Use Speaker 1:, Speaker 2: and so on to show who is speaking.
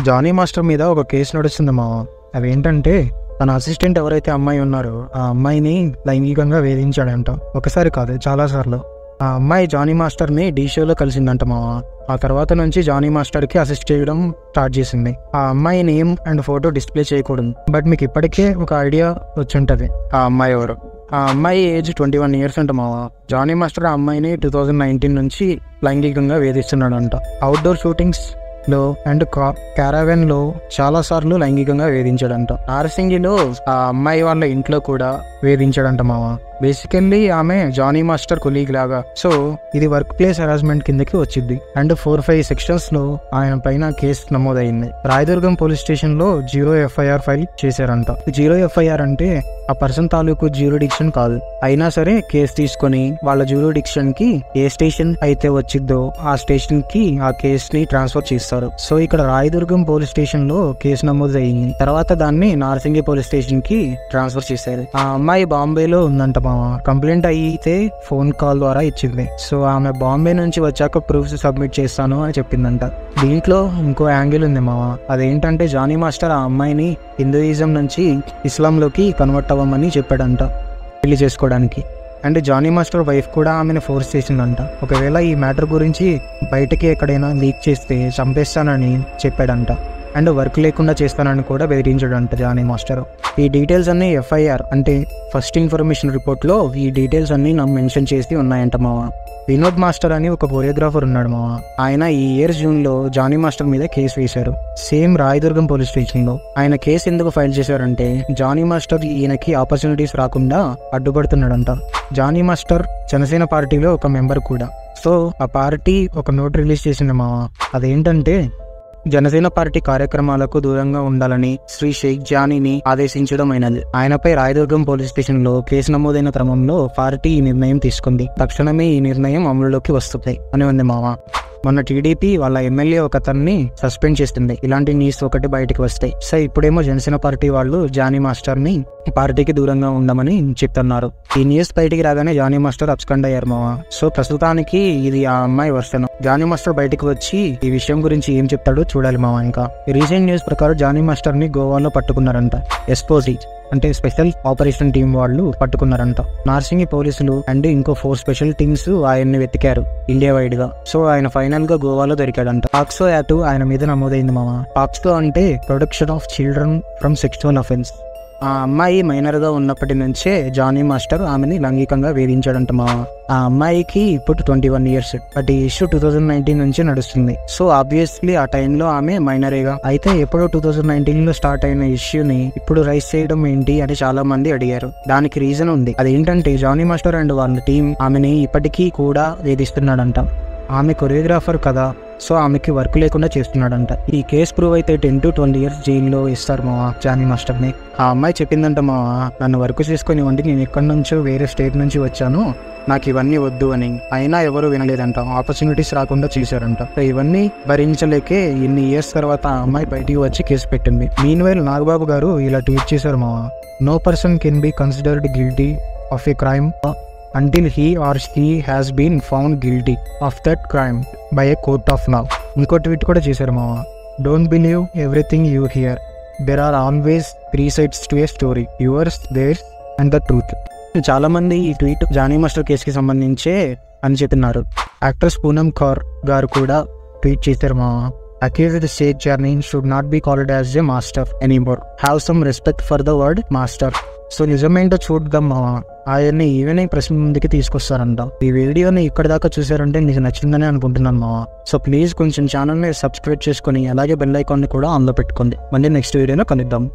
Speaker 1: Johnny master మీద ఒక case నడుస్తుంది మావ. అవేంటంటే తన అసిస్టెంట్ ఎవరైతే అమ్మాయి ఉన్నారో ఆ అమ్మాయిని లైంగికంగా వేధించాడంట. ఒకసారి కాదు, చాలాసార్లు. ఆ అమ్మాయి జానీ మాస్టర్ని డీ షోలో కలిసిందంట మావ. ఆ తర్వాత నుంచి జానీ మాస్టర్కి అసిస్ట్ చేయడం స్టార్ట్ చేసింది. ఆ అమ్మాయి నేమ్ అండ్ ఫోటో డిస్ప్లే చేయకూడదు, బట్ మీకు ఇప్పటికే ఒక ఐడియా వచ్చుంటది ఆ అమ్మాయి ఎవరు. ఆ అమ్మాయి ఏజ్ 21 years అంట మావ. జానీ మాస్టర్ ఆ అమ్మాయిని 2019 నుంచి లైంగికంగా వేధిస్తున్నాడంట. అవుట్డోర్ షూటింగ్స్ లో అండ్ క్యారవెన్ లో చాలా సార్లు లైంగికంగా వేధించాడంట. నార్సింగిలో ఆ అమ్మాయి వాళ్ళ ఇంట్లో కూడా వేధించాడంట మావ. బేసికల్లీ ఆమె జానీ మాస్టర్ కొలీగ్ లాగా. సో ఇది వర్క్ ప్లేస్ హెరాస్మెంట్ కిందకి వచ్చింది. అండ్ 4-5 సెక్షన్స్ లో ఆయన పైన కేసు నమోదైంది. రాయదుర్గం పోలీస్ స్టేషన్ లో 0 FIR ఫైల్ చేశారంట. 0 FIR అంటే ఆ పర్సన్ తాలూకు జ్యూరిడిక్షన్ కాదు. అయినా సరే కేసు తీసుకొని వాళ్ళ జ్యూరిడిక్షన్ కి ఏ స్టేషన్ అయితే వచ్చిద్దో ఆ స్టేషన్ కి ఆ కేసు ని ట్రాన్స్ఫర్ చేస్తారు. సో ఇక్కడ రాయదుర్గం పోలీస్ స్టేషన్ లో కేసు నమోదు అయింది. తర్వాత దాన్ని నార్సింగి పోలీస్ స్టేషన్ కి ట్రాన్స్ఫర్ చేశారు. ఆ అమ్మాయి బాంబేలో ఉందంట. కంప్లైంట్ అయితే ఫోన్ కాల్ ద్వారా ఇచ్చింది. సో ఆమె బాంబే నుంచి వచ్చాక ప్రూఫ్స్ సబ్మిట్ చేస్తాను అని చెప్పిందంట. దీంట్లో ఇంకో యాంగిల్ ఉంది మావ. అదేంటంటే జానీ మాస్టర్ ఆ అమ్మాయిని హిందూయిజం నుంచి ఇస్లాంలోకి కన్వర్ట్ అవ్వమని చెప్పాడంట పెళ్లి చేసుకోవడానికి. అండ్ జానీ మాస్టర్ వైఫ్ కూడా ఆమెను ఫోర్స్ చేసిందంట. ఒకవేళ ఈ మ్యాటర్ గురించి బయటకి ఎక్కడైనా లీక్ చేస్తే చంపేస్తానని చెప్పాడంట. అండ్ వర్క్ లేకుండా చేస్తానని కూడా బెదిరించాడంట జానీ మాస్టర్. ఈ డీటెయిల్స్ అన్ని FIR అంటే ఫస్ట్ ఇన్ఫర్మేషన్ రిపోర్ట్ లో ఈ డీటెయిల్స్ అన్ని నాకు మెన్షన్ చేసి ఉన్నాయంట మావ. వినోద్ మాస్టర్ అని ఒక కొరియోగ్రాఫర్ ఉన్నాడు మావ. ఆయన ఈ ఇయర్ జూన్ లో జానీ మాస్టర్ మీద కేసు వేశారు. సేమ్ రాయదుర్గం పోలీస్ స్టేషన్ లో. ఆయన కేసు ఎందుకు ఫైల్ చేశారంటే జానీ మాస్టర్ ఈయనకి ఆపర్చునిటీస్ రాకుండా అడ్డుపడుతున్నాడంట. జానీ మాస్టర్ జనసేన పార్టీలో ఒక మెంబర్ కూడా. సో ఆ పార్టీ ఒక నోట్ రిలీజ్ చేసింది మావ. అదేంటంటే జనసేన పార్టీ కార్యక్రమాలకు దూరంగా ఉండాలని శ్రీ షేక్ జానీని ఆదేశించడం అయినది. ఆయనపై రాయదుర్గం పోలీస్ స్టేషన్ లో కేసు నమోదైన క్రమంలో పార్టీ ఈ నిర్ణయం తీసుకుంది. తక్షణమే ఈ నిర్ణయం అమలులోకి వస్తుంది అని ఉంది మావ. మొన్న టీడీపీ వాళ్ళ ఎమ్మెల్యే ఒక అతన్ని సస్పెండ్ చేస్తుంది ఇలాంటి న్యూస్ ఒకటి బయటకు వస్తాయి. సో ఇప్పుడేమో జనసేన పార్టీ వాళ్ళు జానీ మాస్టర్ ని పార్టీకి దూరంగా ఉండమని చెప్తున్నారు. ఈ న్యూస్ బయటికి రాగానే జానీ మాస్టర్ అబ్స్కండ్ అయ్యారు మావ. సో ప్రస్తుతానికి ఇది ఆ అమ్మాయి వర్షన్. జానీ మాస్టర్ బయటకు వచ్చి ఈ విషయం గురించి ఏం చెప్తాడో చూడాలి మావ. ఇంకా రీసెంట్ న్యూస్ ప్రకారం జానీ మాస్టర్ ని గోవాలో పట్టుకున్నారంట. ఎస్పోజీ అంటే స్పెషల్ ఆపరేషన్ టీం వాళ్ళు పట్టుకున్నారంట. నార్సింగి పోలీసులు అండ్ ఇంకో 4 స్పెషల్ టీమ్స్ ఆయన్ని వెతికారు ఇండియా వైడ్ గా. సో ఆయన ఫైనల్ గా గోవాలో దొరికాడంట. పాక్సో యాక్ట్ ఆయన మీద నమోదైంది మామ. పాక్సో అంటే protection of children from sexual offence. ఆ అమ్మాయి మైనర్ గా ఉన్నప్పటి నుంచే జానీ మాస్టర్ ఆమెని లైంగికంగా వేధించాడంట మామ. ఆ అమ్మాయికి ఇప్పుడు 21 years. బట్ ఈ ఇష్యూ 2019 నుంచి నడుస్తుంది. సో ఆబ్వియస్లీ ఆ టైంలో ఆమె మైనరేగా. అయితే ఎప్పుడో 2019 లో స్టార్ట్ అయిన ఇష్యూని ఇప్పుడు రైజ్ చేయడం ఏంటి అని చాలా మంది అడిగారు. దానికి రీజన్ ఉంది. అదేంటంటే జానీ మాస్టర్ అండ్ వాళ్ళ టీం ఆమెని ఇప్పటికీ కూడా వేధిస్తున్నాడంట. ఆమె కొరియోగ్రాఫర్ కదా, సో ఆమెకి వర్క్ లేకుండా చేస్తున్నాడంట. ఈ కేసు ప్రూవ్ అయితే 10 to 12 years జైల్లో ఇస్తారు మావా జానీ మాస్టర్ని. ఆ అమ్మాయి చెప్పిందంట మావా, నన్ను వర్క్ చేసుకొని వండి నేను ఎక్కడి నుంచో వేరే స్టేట్ నుంచి వచ్చాను, నాకు ఇవన్నీ వద్దు అని. అయినా ఎవరు వినలేదంట, ఆపర్చునిటీస్ రాకుండా చేశారంట. ఇవన్నీ భరించలేకే ఇన్ని ఇయర్స్ తర్వాత ఆ అమ్మాయి బయటికి వచ్చి కేసు పెట్టింది. మీన్వైల్ నాగబాబు గారు ఇలా ట్వీట్ చేశారు మావా, no person can be considered guilty of a crime until he or she has been found guilty of that crime by a court of law. ఇంకో ట్వీట్ కూడా చేశారు మావా, don't believe everything you hear, there are always 3 sides to a story, yours, theirs and the truth. చాలా మంది ఈ tweet Johnny master కేసుకి సంబంధించే అని చెప్తున్నారు. యాక్ట్రెస్ పూనం కౌర్ గారు కూడా ట్వీట్ చేశారు మావా, accused Sheikh Jarneen should not be called as a master anymore. Have some respect for the word master. So నిజమేంటో చూద్దాం మావా. ఆయన్ని ఈవినింగ్ ప్రెస్ ముందుకి తీసుకొస్తారంట. ఈ వీడియోని ఇక్కడ దాకా చూసారంటే మీకు నచ్చిందని అనుకుంటున్నాను మావా. సో ప్లీజ్ కొంచెం ఛానల్ని సబ్స్క్రైబ్ చేసుకొని అలాగే బెల్ ఐకాన్ని కూడా ఆన్లో పెట్టుకోండి. మళ్ళీ నెక్స్ట్ వీడియోలో కలుద్దాం.